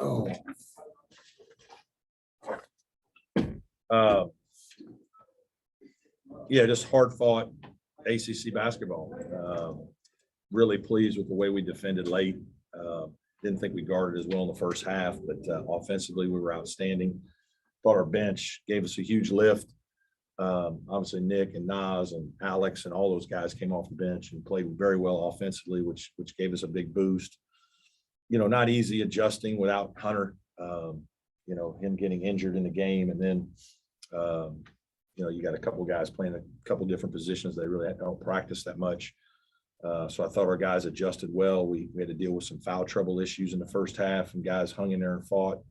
Oh. Yeah, just hard fought ACC basketball. Really pleased with the way we defended late. Didn't think we guarded as well in the first half, but offensively we were outstanding. Thought our bench gave us a huge lift. Obviously Nick and Nas and Alex and all those guys came off the bench and played very well offensively, which gave us a big boost. Not easy adjusting without Hunter, him getting injured in the game. And then, you got a couple of guys playing a couple of different positions. They really don't practice that much. So I thought our guys adjusted well. We had to deal with some foul trouble issues in the first half, and guys hung in there and fought.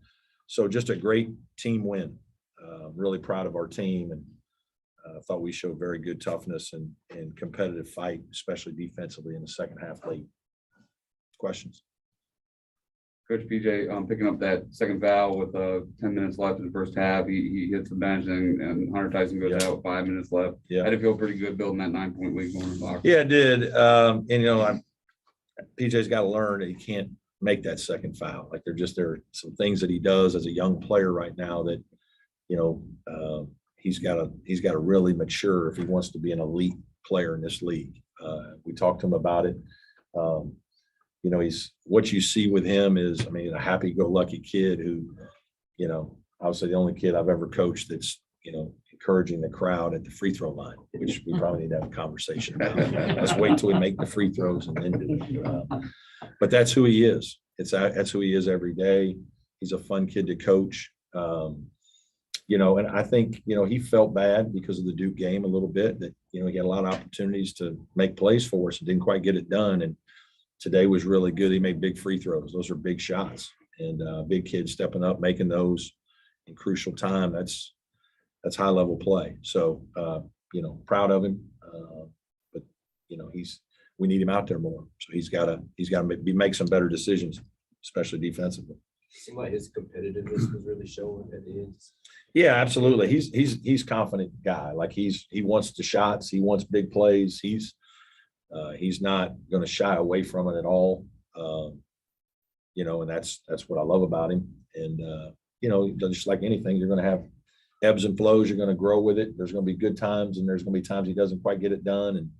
So just a great team win. Really proud of our team, and thought we showed very good toughness and competitive fight, especially defensively in the second half late. Questions? Coach PJ, picking up that second foul with 10 minutes left in the first half, he hits the bench and Hunter Tyson goes out with 5 minutes left. Yeah, I did feel pretty good building that 9-point lead going in the locker. Yeah, it did. PJ's got to learn that he can't make that second foul. Like there are some things that he does as a young player right now that he's got to really mature if he wants to be an elite player in this league. We talked to him about it. He's what you see with him is, a happy-go-lucky kid who, obviously the only kid I've ever coached that's, encouraging the crowd at the free throw line, which we probably need to have a conversation about. Let's wait till we make the free throws and then do it. But that's who he is. That's who he is every day. He's a fun kid to coach. And I think, he felt bad because of the Duke game a little bit that, he had a lot of opportunities to make plays for us and didn't quite get it done. And today was really good. He made big free throws. Those are big shots, and big kids stepping up, making those in crucial time. That's high level play. So, proud of him. But we need him out there more. So he's got to make some better decisions, especially defensively. It seemed like his competitiveness was really showing at the end. Yeah, absolutely. He's confident guy. Like he wants the shots. He wants big plays. He's not going to shy away from it at all. And that's what I love about him. And, just like anything, you're going to have ebbs and flows. You're going to grow with it. There's going to be good times and there's going to be times he doesn't quite get it done.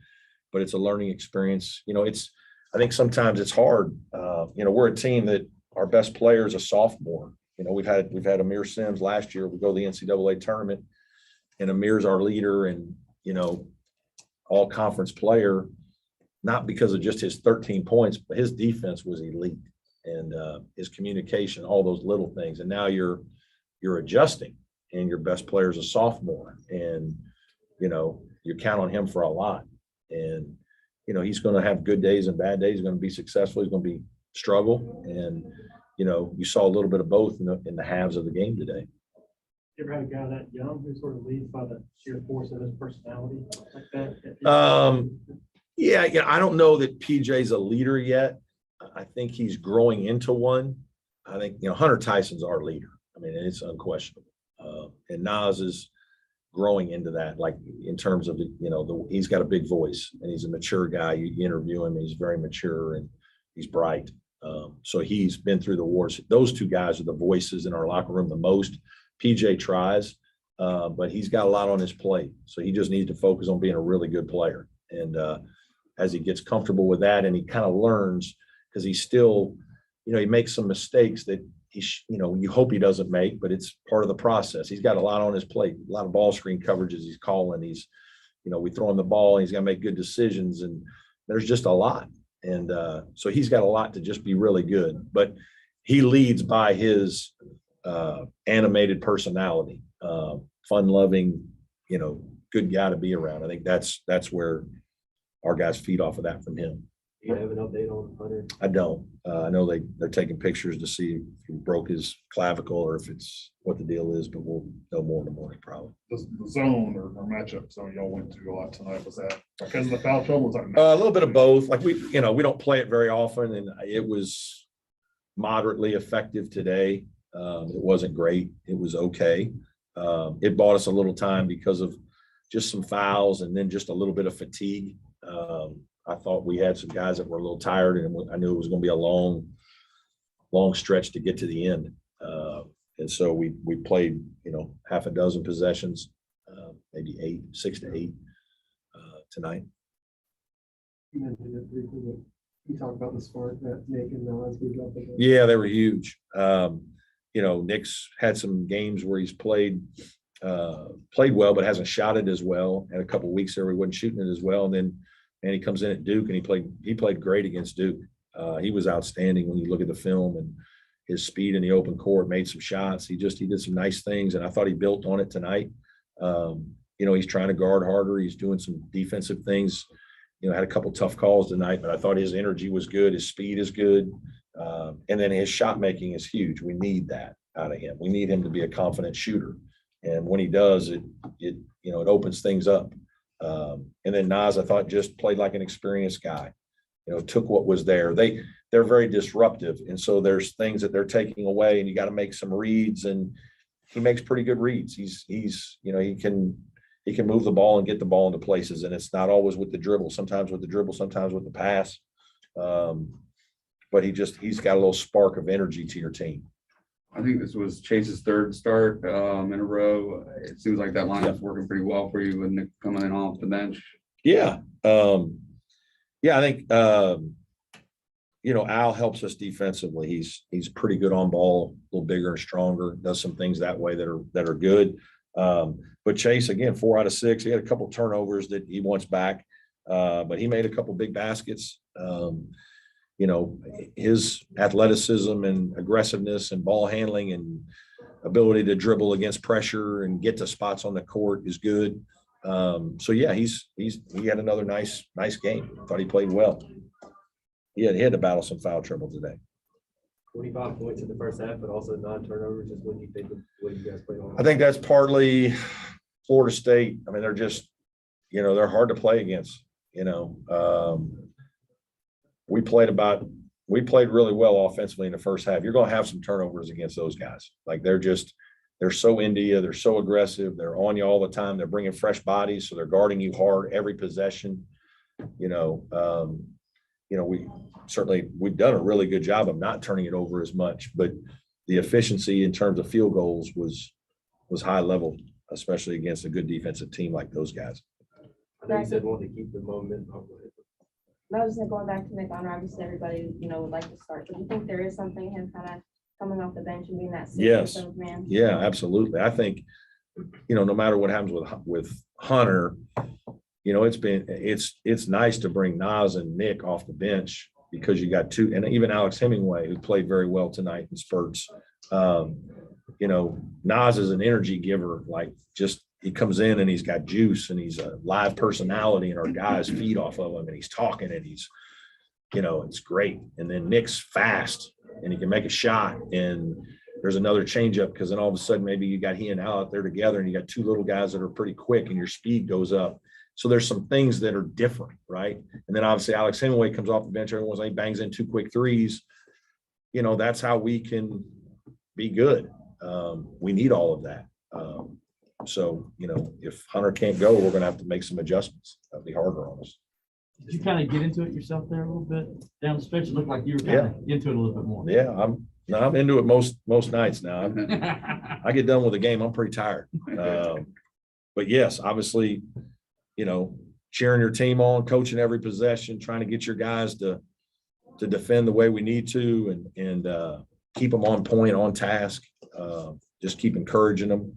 But it's a learning experience. I think sometimes it's hard. We're a team that our best player is a sophomore. We've had Amir Sims last year. We go to the NCAA tournament and Amir's our leader and, all conference player, not because of just his 13 points, but his defense was elite and his communication, all those little things. And now you're adjusting and your best player is a sophomore and, you count on him for a lot. And, he's going to have good days and bad days. He's going to be successful. He's going to be struggle. And, you saw a little bit of both in the halves of the game today. You ever had a guy that young who sort of leads by the sheer force of his personality like that? Yeah, I don't know that PJ's a leader yet. I think he's growing into one. I think, Hunter Tyson's our leader. It's unquestionable. And Nas is growing into that, like in terms of he's got a big voice and he's a mature guy. You interview him, he's very mature and he's bright. So he's been through the wars. Those two guys are the voices in our locker room the most. PJ tries, but he's got a lot on his plate. So he just needs to focus on being a really good player. And as he gets comfortable with that and he kind of learns, because he's still, he makes some mistakes that you hope he doesn't make, but it's part of the process. He's got a lot on his plate, a lot of ball screen coverages he's calling. We throw him the ball and he's got to make good decisions. And there's just a lot. And so he's got a lot to just be really good, but he leads by his animated personality, fun-loving, good guy to be around. I think that's where our guys feed off of that from him. Do you have an update on Hunter? I don't. I know they're taking pictures to see if he broke his clavicle or if it's what the deal is, but we'll know more in the morning probably. The zone or matchup zone y'all went to a lot tonight, was that because of the foul trouble? A little bit of both. Like we don't play it very often, and it was moderately effective today. It wasn't great. It was okay. It bought us a little time because of just some fouls and then just a little bit of fatigue. I thought we had some guys that were a little tired, and I knew it was going to be a long long stretch to get to the end. And so we played, half a dozen possessions, maybe 6 to 8 tonight. You mentioned it briefly, but you talked about the spark that Nick and Nas gave up. Yeah, they were huge. Nick's had some games where he's played well, but hasn't shot it as well. Had a couple of weeks there where he wasn't shooting it as well. And he comes in at Duke and he played great against Duke. He was outstanding when you look at the film, and his speed in the open court, made some shots. He did some nice things, and I thought he built on it tonight. He's trying to guard harder. He's doing some defensive things. Had a couple tough calls tonight, but I thought his energy was good. His speed is good. And then his shot making is huge. We need that out of him. We need him to be a confident shooter. And when he does, it opens things up. And then Nas, I thought, just played like an experienced guy, took what was there. They're very disruptive. And so there's things that they're taking away, and you got to make some reads, and he makes pretty good reads. He can move the ball and get the ball into places, and it's not always with the dribble, sometimes with the dribble, sometimes with the pass. But he's got a little spark of energy to your team. I think this was Chase's third start in a row. It seems like that lineup's working pretty well for you with Nick coming in off the bench. Yeah. I think, Al helps us defensively. He's pretty good on ball, a little bigger and stronger, does some things that way that are good. But Chase, again, 4 out of 6, he had a couple turnovers that he wants back. But he made a couple big baskets. His athleticism and aggressiveness and ball handling and ability to dribble against pressure and get to spots on the court is good. He had another nice game. I thought he played well. He had to battle some foul trouble today. 25 points in the first half, but also 9 turnovers. Just when you think of what you guys played on. I think that's partly Florida State. I mean, they're just, they're hard to play against. We played really well offensively in the first half. You're going to have some turnovers against those guys. Like they're so into you. They're so aggressive. They're on you all the time. They're bringing fresh bodies, so they're guarding you hard every possession. We've done a really good job of not turning it over as much, but the efficiency in terms of field goals was high level, especially against a good defensive team like those guys. I know you said wanted to keep the momentum. I was just going back to Nick Honor. Obviously, everybody, would like to start. But do you think there is something him kind of coming off the bench and being that Yes. seventh man? Yeah, absolutely. I think, no matter what happens with Hunter, it's nice to bring Nas and Nick off the bench because you got two, and even Alex Hemingway, who played very well tonight in spurts. Nas is an energy giver, he comes in and he's got juice and he's a live personality, and our guys feed off of him, and he's talking, and he's, it's great. And then Nick's fast and he can make a shot, and there's another changeup, because then all of a sudden maybe you got he and Al out there together and you got two little guys that are pretty quick and your speed goes up. So there's some things that are different, right? And then obviously Alex Hemingway comes off the bench, everyone's like bangs in 2 quick threes. That's how we can be good. We need all of that. If Hunter can't go, we're going to have to make some adjustments. That'll be harder on us. Did you kind of get into it yourself there a little bit down the stretch? It looked like you were kind of into it a little bit more. Yeah, I'm into it most nights now. I get done with the game, I'm pretty tired. But yes, obviously, cheering your team on, coaching every possession, trying to get your guys to defend the way we need to, and keep them on point, on task. Just keep encouraging them.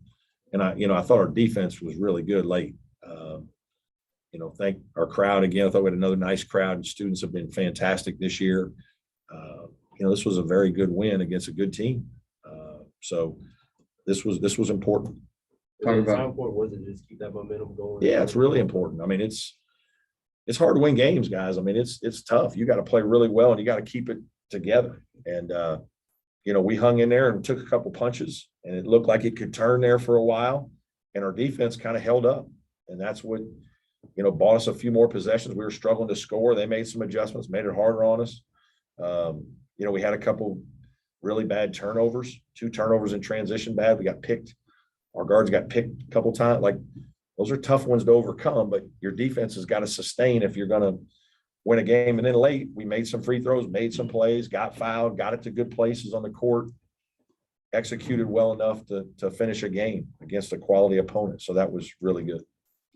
And I thought our defense was really good late. Thank our crowd again. I thought we had another nice crowd, and students have been fantastic this year. This was a very good win against a good team. So this was important. Talk about- How important was it to just keep that momentum going? Yeah, it's really important. I mean, it's hard to win games, guys. I mean, it's tough. You got to play really well, and you got to keep it together. And we hung in there and took a couple punches, and it looked like it could turn there for a while, and our defense kind of held up, and that's what bought us a few more possessions. We were struggling to score. They made some adjustments, made it harder on us. We had a couple really bad turnovers, 2 turnovers in transition bad. We got picked. Our guards got picked a couple times. Those are tough ones to overcome, but your defense has got to sustain if you're going to win a game. And then late, we made some free throws, made some plays, got fouled, got it to good places on the court, executed well enough to finish a game against a quality opponent. So that was really good.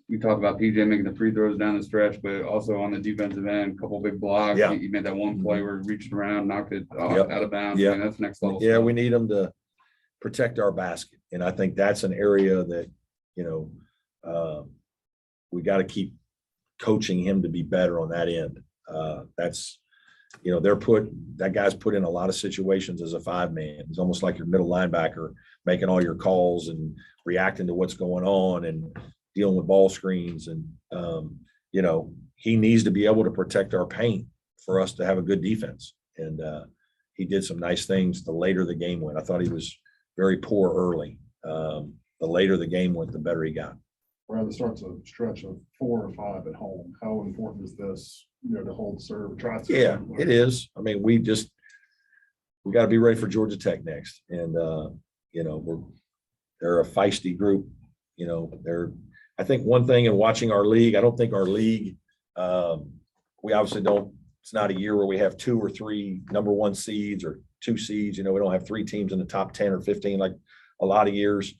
We talked about PJ making the free throws down the stretch, but also on the defensive end, a couple big blocks. Yeah. He made that one play where he reached around, knocked it Yep. out of bounds. Yeah. Man, that's next level. Yeah, stuff. we need them to protect our basket. And I think that's an area that, we got to keep coaching him to be better on that end. That's, that guy's put in a lot of situations as a 5-man. He's almost like your middle linebacker, making all your calls and reacting to what's going on and dealing with ball screens. And, he needs to be able to protect our paint for us to have a good defense. And he did some nice things the later the game went. I thought he was very poor early. The later the game went, the better he got. Rather starts a stretch of 4 or 5 at home. How important is this, to hold serve, try to? Yeah, it is. I mean, we got to be ready for Georgia Tech next. And, they're a feisty group. I think one thing in watching our league, I don't think our league, we obviously don't, it's not a year where we have 2 or 3 number 1 seeds or 2 seeds. We don't have 3 teams in the top 10 or 15 like a lot of years.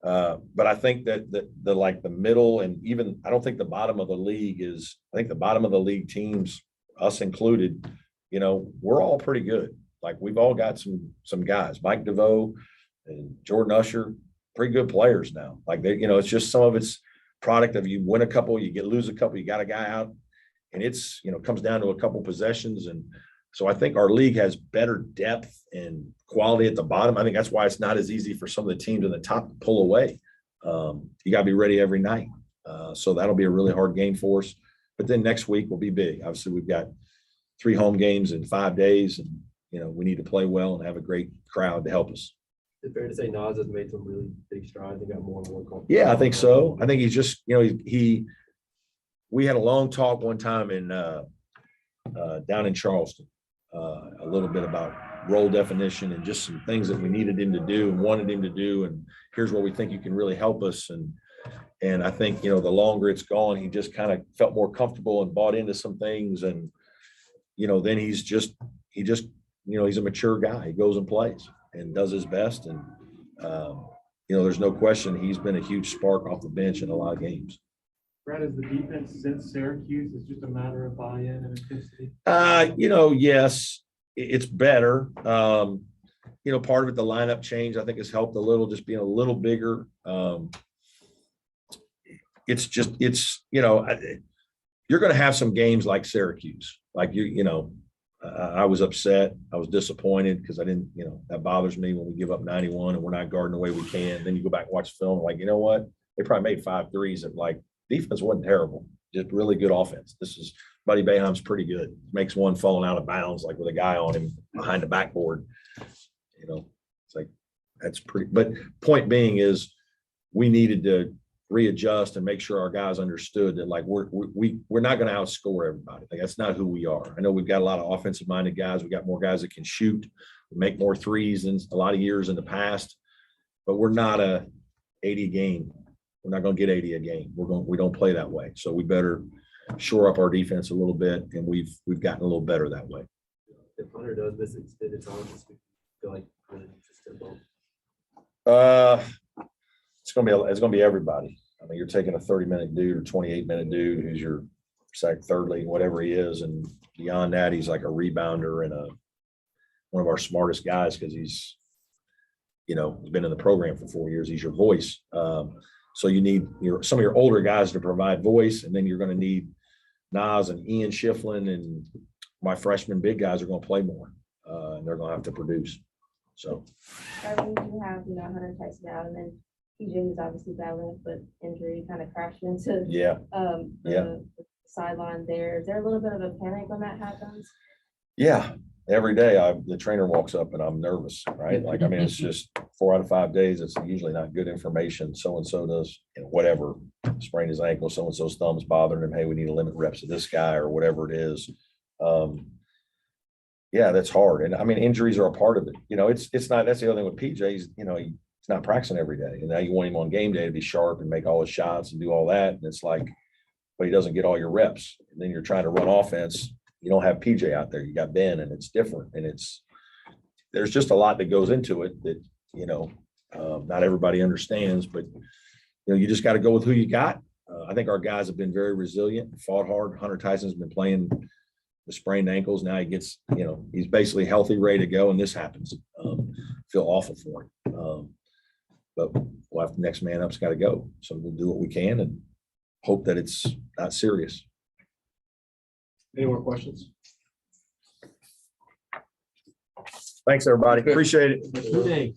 But I think that the middle and even, I don't think the bottom of the league I think the bottom of the league teams, us included, we're all pretty good. Like we've all got some guys, Mike DeVoe and Jordan Usher, pretty good players now. Like they, it's just some of it's product of you win a couple, you lose a couple, you got a guy out, and it's, comes down to a couple possessions. And so I think our league has better depth and quality at the bottom. I think that's why it's not as easy for some of the teams in the top to pull away. You got to be ready every night. So that'll be a really hard game for us. But then next week will be big. Obviously, we've got 3 home games in 5 days, and we need to play well and have a great crowd to help us. Is it fair to say Nas has made some really big strides and got more and more comfortable? Yeah, I think so. I think he's just, we had a long talk one time down in Charleston, a little bit about role definition and just some things that we needed him to do and wanted him to do. And here's where we think you can really help us. And I think, the longer it's gone, he just kind of felt more comfortable and bought into some things. And, then he's a mature guy. He goes and plays and does his best. And, there's no question he's been a huge spark off the bench in a lot of games. Brad, is the defense since Syracuse is just a matter of buy-in and intensity? Yes, it's better. Part of it, the lineup change, I think has helped a little, just being a little bigger. You're going to have some games like Syracuse, like I was upset. I was disappointed because I didn't, that bothers me when we give up 91 and we're not guarding the way we can. Then you go back and watch film, like, you know what? They probably made 5 threes and like defense wasn't terrible, just really good offense. Buddy Boeheim's pretty good. Makes one falling out of bounds, like with a guy on him behind the backboard. It's like, that's pretty, but point being is we needed to readjust and make sure our guys understood that like we're not going to outscore everybody. Like that's not who we are. I know we've got a lot of offensive minded guys. We got more guys that can shoot, make more threes than a lot of years in the past, but we're not a 80 game. We're not going to get 80 a game. We don't play that way. So we better shore up our defense a little bit, and we've gotten a little better that way. If Hunter does this extended time, just feel like really interested. It's gonna be everybody. I mean, you're taking a 30-minute dude or 28-minute dude who's your third league, whatever he is, and beyond that, he's like a rebounder and one of our smartest guys because he's been in the program for 4 years. He's your voice. So you need some of your older guys to provide voice, and then you're going to need Nas and Ian Shiflin, and my freshman big guys are going to play more, and they're going to have to produce. So I mean, you have, Hunter Tyson out, and then PJ is obviously battling a foot injury, kind of crashed into the sideline there. Is there a little bit of a panic when that happens? Yeah. Every day the trainer walks up and I'm nervous, right? Like, I mean, it's just 4 out of 5 days. It's usually not good information. So-and-so does, whatever, sprained his ankle, so-and-so's thumb's bothering him. Hey, we need to limit reps of this guy or whatever it is. Yeah, that's hard. And I mean, injuries are a part of it. It's not, that's the other thing with PJ, he's not practicing every day. And now you want him on game day to be sharp and make all his shots and do all that. And it's like, but he doesn't get all your reps. And then you're trying to run offense. You don't have PJ out there. You got Ben, and it's different. And there's just a lot that goes into it that, not everybody understands, but you just got to go with who you got. I think our guys have been very resilient, fought hard. Hunter Tyson's been playing with sprained ankles. Now he gets, he's basically healthy, ready to go. And this happens. Feel awful for him. But we'll have the next man up's got to go. So we'll do what we can and hope that it's not serious. Any more questions? Thanks, everybody. Appreciate it. Good day.